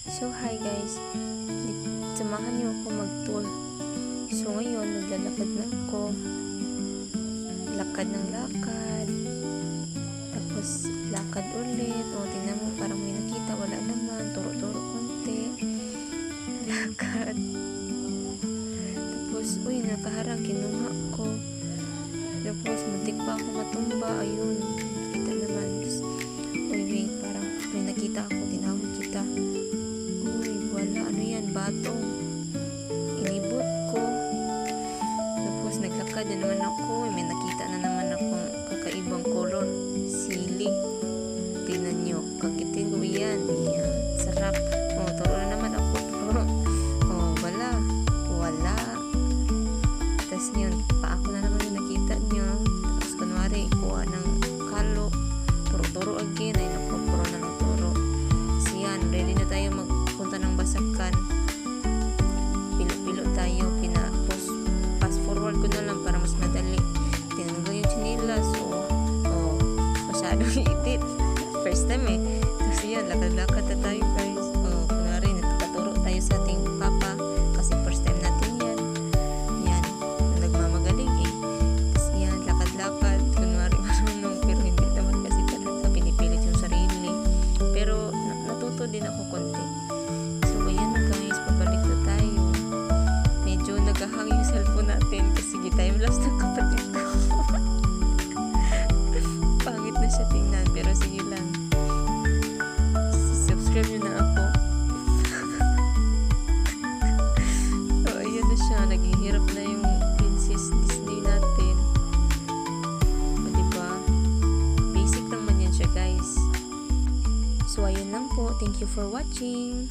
So hi guys, samahan niyo ako mag-tour. So ngayon, naglalakad na ako. Lakad ng lakad. Tapos lakad ulit. O tingnan mo, parang may nakita, wala naman. Turo-turo konti. Lakad. Tapos, uy, nakaharang, kinuha ko. Tapos, muntik pa ako matumba. Ayun, kita naman. Tapos, uy, wait, parang may nakita ako, tinawag kita. Uy, wala, ano yan, batong. Inibot ko. Tapos, naglakad na naman ako. May nakita na naman akong kakaibang color. Sili. Tingnan nyo, kakitin ko yan. Yan, sarap. O, turo na naman ako. Turo. O, wala. Wala. Tapos yun, pa ako na naman yung nakita nyo. Tapos, kunwari, kuha ng kalo. Turo-turo again. Ay, naku, puro na ng turo. So, yan, ready na tayo magpunta ng Basakan. Pilo-pilo tayo. Fast forward ko na lang para mas madali. Tinanggal yung chinilas. O, masyadong itit. First time eh. Tapos yan, lakad-lakad na tayo guys. O, kunwari, nakaturo tayo sa ating papa. Kasi first time natin yan. Yan, nagmamagaling eh. Tapos yan, lakad-lakad. Kunwari, marunong. Pero hindi naman kasi talaga pinipilit yung sarili. Pero, natuto din ako konti. So, ayan na guys, pabalik na tayo. Medyo nagahang yung cellphone natin kasi time-lapse ng kapatid ko. Pangit na siya tingnan, pero sige lang. Subscribe nyo na ako. So, ayan na siya. Naghihirap na yung Princess Disney natin. O, diba? Basic lang man yan siya, guys. So, ayun lang po. Thank you for watching.